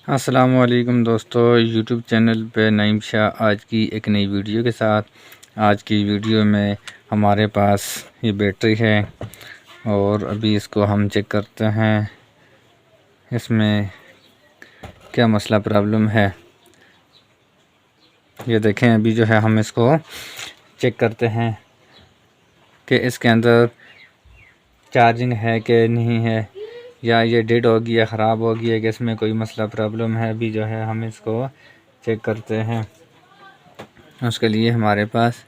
अस्सलामुअलैकुम दोस्तों, YouTube channel पे नईम शाह आज की एक नई वीडियो के साथ। आज की वीडियो में हमारे पास ये बैटरी है और अभी इसको हम चेक करते हैं इसमें क्या मसला प्रॉब्लम है। ये देखें, अभी जो है हम इसको चेक करते हैं कि इसके अंदर चार्जिंग है कि नहीं है, या ये डेड होगी या ख़राब होगी, या कि इसमें कोई मसला प्रॉब्लम है। अभी जो है हम इसको चेक करते हैं। उसके लिए हमारे पास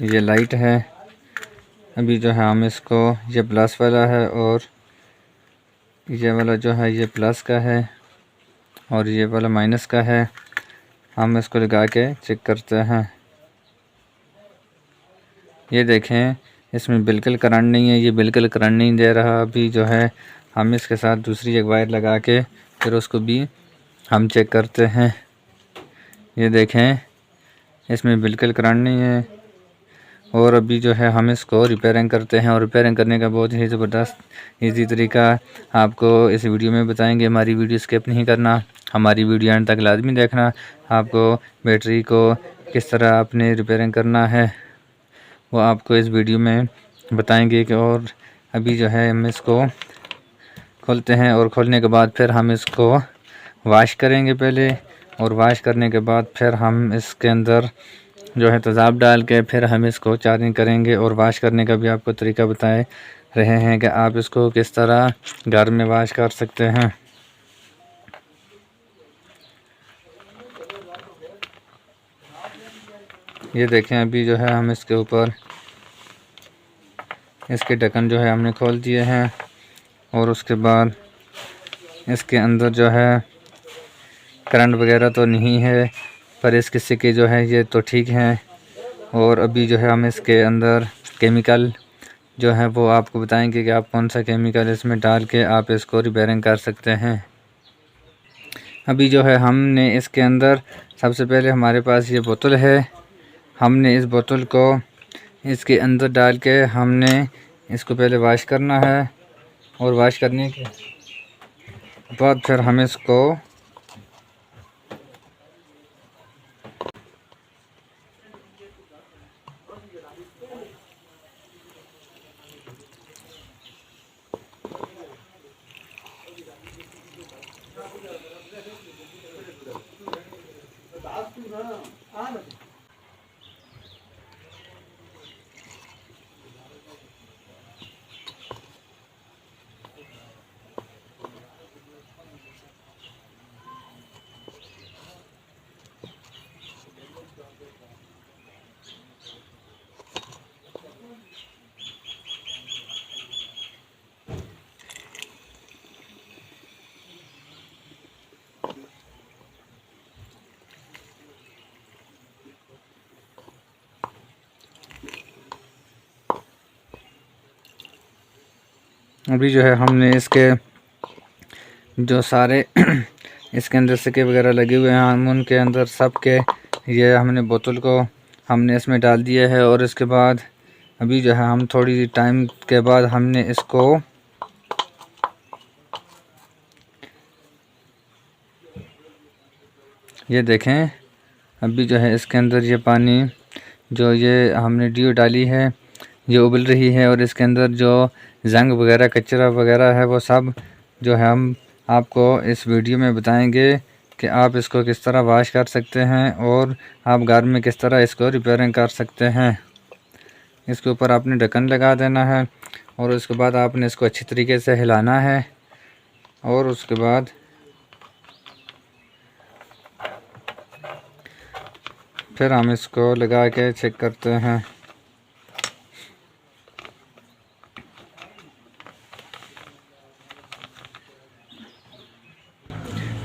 ये लाइट है। अभी जो है हम इसको, ये प्लस वाला है और ये वाला जो है ये प्लस का है और ये वाला माइनस का है। हम इसको लगा के चेक करते हैं। ये देखें, इसमें बिल्कुल करंट नहीं है, ये बिल्कुल करंट नहीं दे रहा। अभी जो है हम इसके साथ दूसरी एक वायर लगा के फिर उसको भी हम चेक करते हैं। ये देखें, इसमें बिल्कुल करंट नहीं है। और अभी जो है हम इसको रिपेयरिंग करते हैं, और रिपेयरिंग करने का बहुत ही ज़बरदस्त ईजी तरीका आपको इस वीडियो में बताएंगे। हमारी वीडियो स्किप नहीं करना, हमारी वीडियो एंड तक लाजमी देखना। आपको बैटरी को किस तरह अपने रिपेयरिंग करना है वो आपको इस वीडियो में बताएंगे। कि और अभी जो है हम इसको खोलते हैं, और खोलने के बाद फिर हम इसको वाश करेंगे पहले, और वाश करने के बाद फिर हम इसके अंदर जो है तेज़ाब डाल के फिर हम इसको चार्जिंग करेंगे। और वाश करने का भी आपको तरीका बताए रहे हैं कि आप इसको किस तरह घर में वाश कर सकते हैं। ये देखें, अभी जो है हम इसके ऊपर इसके ढक्कन जो है हमने खोल दिए हैं, और उसके बाद इसके अंदर जो है करंट वगैरह तो नहीं है, पर इसके सिक्के जो है ये तो ठीक हैं। और अभी जो है हम इसके अंदर केमिकल जो है वो आपको बताएंगे कि आप कौन सा केमिकल इसमें डाल के आप इसको रिपेयरिंग कर सकते हैं। अभी जो है हमने इसके अंदर सबसे पहले हमारे पास ये बोतल है। हमने इस बोतल को इसके अंदर डाल के हमने इसको पहले वाश करना है, और वाश करने के बाद फिर हम इसको अभी जो है हमने इसके जो सारे इसके अंदर सिक्के वगैरह लगे हुए हैं, हम उनके अंदर सब के ये हमने बोतल को हमने इसमें डाल दिया है। और इसके बाद अभी जो है हम थोड़ी टाइम के बाद हमने इसको ये देखें, अभी जो है इसके अंदर ये पानी जो ये हमने डीओ डाली है ये उबल रही है, और इसके अंदर जो जंग वगैरह कचरा वगैरह है वो सब जो है हम आपको इस वीडियो में बताएंगे कि आप इसको किस तरह वाश कर सकते हैं, और आप घर में किस तरह इसको रिपेयरिंग कर सकते हैं। इसके ऊपर आपने ढक्कन लगा देना है, और उसके बाद आपने इसको अच्छी तरीके से हिलाना है, और उसके बाद फिर हम इसको लगा के चेक करते हैं।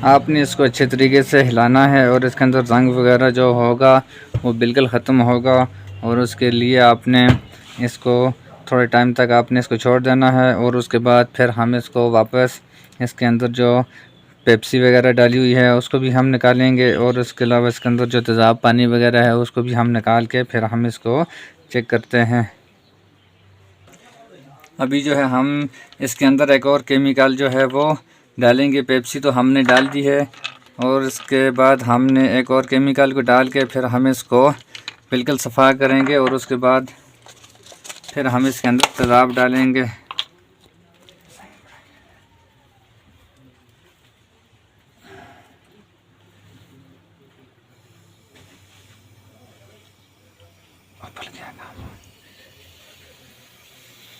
आपने इसको अच्छे तरीके से हिलाना है, और इसके अंदर जंग वगैरह जो होगा वो बिल्कुल ख़त्म होगा। और उसके लिए आपने इसको थोड़े टाइम तक आपने इसको छोड़ देना है, और उसके बाद फिर हम इसको वापस इसके अंदर जो पेप्सी वगैरह डाली हुई है उसको भी हम निकालेंगे, और उसके अलावा इसके अंदर जो तेज़ाब पानी वगैरह है उसको भी हम निकाल के फिर हम इसको चेक करते हैं। अभी जो है हम इसके अंदर एक और केमिकल जो है वो डालेंगे। पेप्सी तो हमने डाल दी है और इसके बाद हमने एक और केमिकल को डाल के फिर हम इसको बिल्कुल सफ़ा करेंगे और उसके बाद फिर हम इसके अंदर तेज़ाब डालेंगे।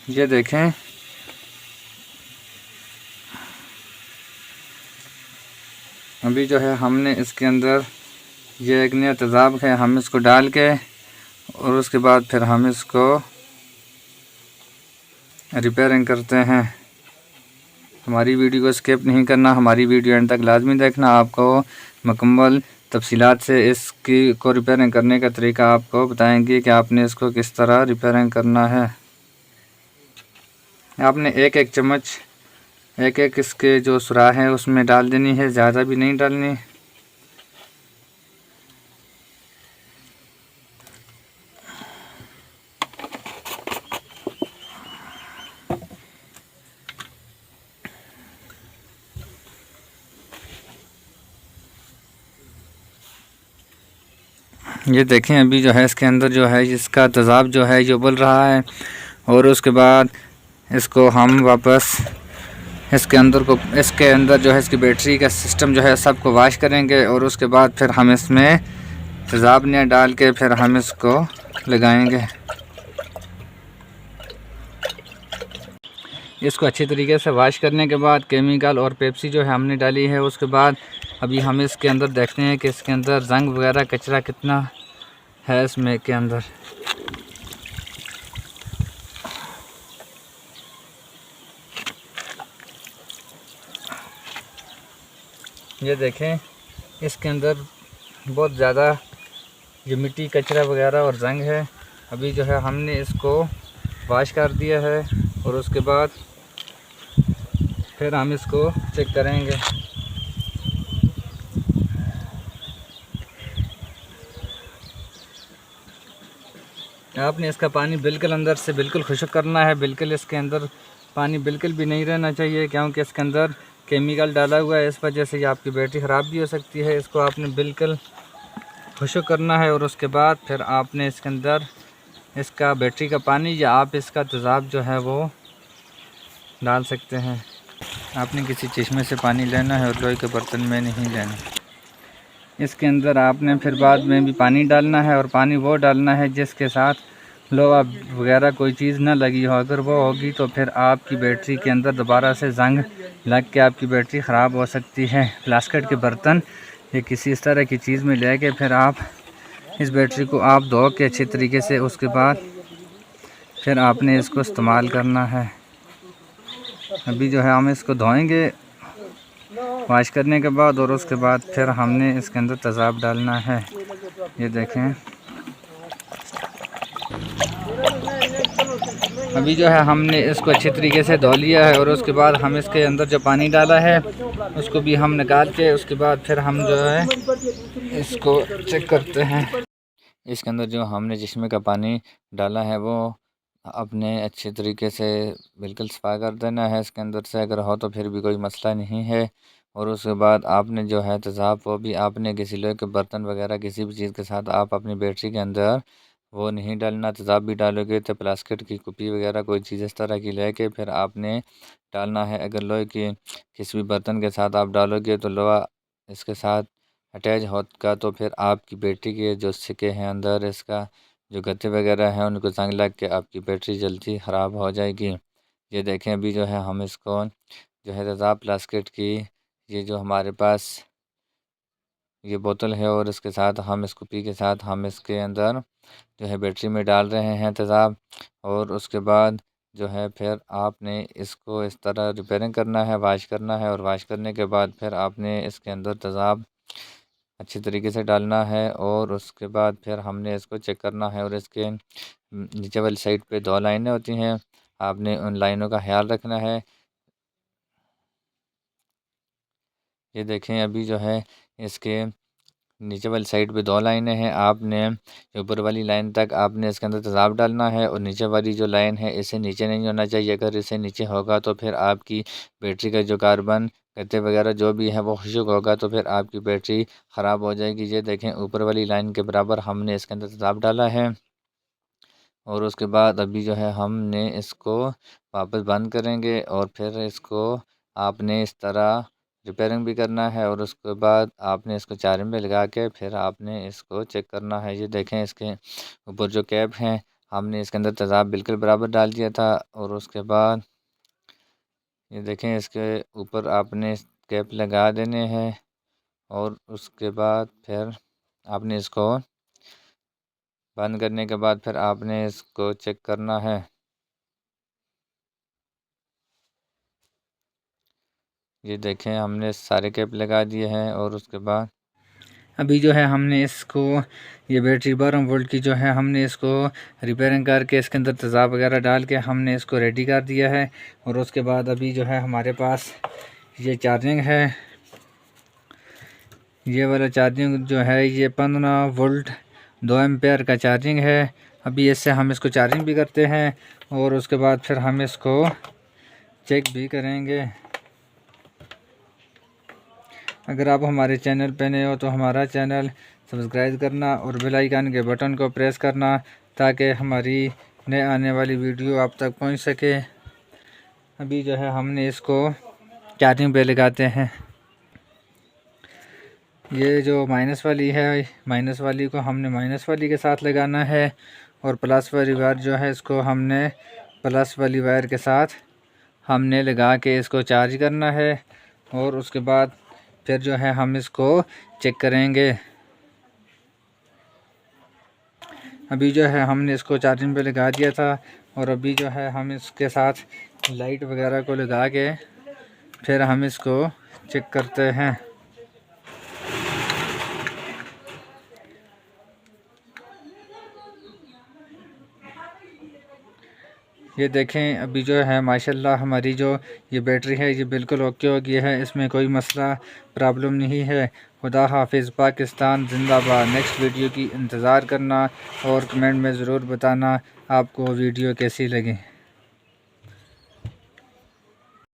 ये देखें, अभी जो है हमने इसके अंदर ये एक नया तेज़ाब है, हम इसको डाल के और उसके बाद फिर हम इसको रिपेयरिंग करते हैं। हमारी वीडियो को स्किप नहीं करना, हमारी वीडियो एंड तक लाजमी देखना। आपको मुकम्मल तफसीलात से इसकी को रिपेयरिंग करने का तरीका आपको बताएंगे कि आपने इसको किस तरह रिपेयरिंग करना है। आपने एक एक चम्मच एक एक इसके जो सुराख है उसमें डाल देनी है, ज़्यादा भी नहीं डालनी। ये देखें, अभी जो है इसके अंदर जो है इसका तेज़ाब जो है जो उबल रहा है और उसके बाद इसको हम वापस इसके अंदर जो है इसकी बैटरी का सिस्टम जो है सबको वाश करेंगे और उसके बाद फिर हम इसमें तेज़ाब ने डाल के फिर हम इसको लगाएंगे। इसको अच्छी तरीके से वाश करने के बाद केमिकल और पेप्सी जो है हमने डाली है, उसके बाद अभी हम इसके अंदर देखते हैं कि इसके अंदर जंग वगैरह कचरा कितना है इसमें के अंदर। ये देखें, इसके अंदर बहुत ज़्यादा ये मिट्टी कचरा वगैरह और जंग है। अभी जो है हमने इसको वाश कर दिया है और उसके बाद फिर हम इसको चेक करेंगे। आपने इसका पानी बिल्कुल अंदर से बिल्कुल खुश्क करना है, बिल्कुल इसके अंदर पानी बिल्कुल भी नहीं रहना चाहिए क्योंकि इसके अंदर केमिकल डाला हुआ है, इस वजह से ये आपकी बैटरी ख़राब भी हो सकती है। इसको आपने बिल्कुल खुश्क करना है और उसके बाद फिर आपने इसके अंदर इसका बैटरी का पानी या आप इसका तेज़ाब जो है वो डाल सकते हैं। आपने किसी चश्मे से पानी लेना है और लोहे के बर्तन में नहीं लेना। इसके अंदर आपने फिर बाद में भी पानी डालना है और पानी वो डालना है जिसके साथ लोहा वगैरह कोई चीज़ ना लगी हो। अगर वो होगी तो फिर आपकी बैटरी के अंदर दोबारा से जंग लग के आपकी बैटरी ख़राब हो सकती है। प्लास्टिक के बर्तन या किसी इस तरह की चीज़ में लेके फिर आप इस बैटरी को आप धो के अच्छे तरीके से उसके बाद फिर आपने इसको इस्तेमाल करना है। अभी जो है हम इसको धोएंगे वाश करने के बाद और उसके बाद फिर हमने इसके अंदर तेज़ाब डालना है। ये देखें, अभी जो है हमने इसको अच्छे तरीके से धो लिया है और उसके बाद हम इसके अंदर जो पानी डाला है उसको भी हम निकाल के उसके बाद फिर हम जो है इसको चेक करते हैं। इसके अंदर जो हमने चश्मे का पानी डाला है वो अपने अच्छे तरीके से बिल्कुल सफ़ा कर देना है। इसके अंदर से अगर हो तो फिर भी कोई मसला नहीं है। और उसके बाद आपने जो है तेज़ाब वो भी आपने किसी लोहे के बर्तन वगैरह किसी भी चीज़ के साथ आप अपनी बैटरी के अंदर वो नहीं डालना। तेज़ाब भी डालोगे तो प्लास्टिक की कुप्पी वगैरह कोई चीज़ इस तरह की लेके फिर आपने डालना है। अगर लोहे की किसी भी बर्तन के साथ आप डालोगे तो लोहा इसके साथ अटैच होगा तो फिर आपकी बैटरी के जो सिक्के हैं अंदर इसका जो गत्ते वगैरह हैं उनको जंग लग के आपकी बैटरी जल्दी ख़राब हो जाएगी। ये देखें, अभी जो है हम इसको जो है तेज़ाब प्लास्टिक की ये जो हमारे पास ये बोतल है और इसके साथ हम इस कुप्पी के साथ हम इसके अंदर जो है बैटरी में डाल रहे हैं तेज़ाब। और उसके बाद जो है फिर आपने इसको इस तरह रिपेयरिंग करना है, वाश करना है और वाश करने के बाद फिर आपने इसके अंदर तेज़ाब अच्छी तरीके से डालना है और उसके बाद फिर हमने इसको चेक करना है। और इसके नीचे वाली साइड पे 2 लाइनें होती हैं, आपने उन लाइनों का ख्याल रखना है। ये देखें, अभी जो है इसके नीचे वाली साइड पे 2 लाइनें हैं, आपने ऊपर वाली लाइन तक आपने इसके अंदर तेज़ाब डालना है और नीचे वाली जो लाइन है इसे नीचे नहीं होना चाहिए। अगर इसे नीचे होगा तो फिर आपकी बैटरी का जो कार्बन गत्ते वगैरह जो भी है वो खुश्क होगा तो फिर आपकी बैटरी ख़राब हो जाएगी। ये देखें ऊपर वाली लाइन के बराबर हमने इसके अंदर तेज़ाब डाला है और उसके बाद अभी जो है हमने इसको वापस बंद करेंगे और फिर इसको आपने इस तरह रिपेयरिंग भी करना है और उसके बाद आपने इसको चार्जिंग पे लगा के फिर आपने इसको चेक करना है। ये देखें इसके ऊपर जो कैप है हमने इसके अंदर तेज़ाब बिल्कुल बराबर डाल दिया था और उसके बाद ये देखें इसके ऊपर आपने कैप लगा देने हैं और उसके बाद फिर आपने इसको बंद करने के बाद फिर आपने इसको चेक करना है। ये देखें हमने सारे कैप लगा दिए हैं और उसके बाद अभी जो है हमने इसको ये बैटरी 12 वोल्ट की जो है हमने इसको रिपेयरिंग करके इसके अंदर तेज़ाब वगैरह डाल के हमने इसको रेडी कर दिया है और उसके बाद अभी जो है हमारे पास ये चार्जिंग है। ये वाला चार्जिंग जो है ये 15 वोल्ट 2 एम्पेयर का चार्जिंग है। अभी इससे हम इसको चार्जिंग भी करते हैं और उसके बाद फिर हम इसको चेक भी करेंगे। अगर आप हमारे चैनल पे नए हो तो हमारा चैनल सब्सक्राइब करना और बेल आइकन के बटन को प्रेस करना ताकि हमारी नए आने वाली वीडियो आप तक पहुंच सके। अभी जो है हमने इसको चार्जिंग पे लगाते हैं। ये जो माइनस वाली है माइनस वाली को हमने माइनस वाली के साथ लगाना है और प्लस वाली वायर जो है इसको हमने प्लस वाली वायर के साथ हमने लगा के इसको चार्ज करना है और उसके बाद फिर जो है हम इसको चेक करेंगे। अभी जो है हमने इसको चार्जिंग पे लगा दिया था और अभी जो है हम इसके साथ लाइट वगैरह को लगा के फिर हम इसको चेक करते हैं। ये देखें अभी जो है माशाल्लाह हमारी जो ये बैटरी है ये बिल्कुल ओके हो गई है, इसमें कोई मसला प्रॉब्लम नहीं है। खुदा हाफिज़, पाकिस्तान जिंदाबाद। नेक्स्ट वीडियो की इंतज़ार करना और कमेंट में ज़रूर बताना आपको वीडियो कैसी लगी।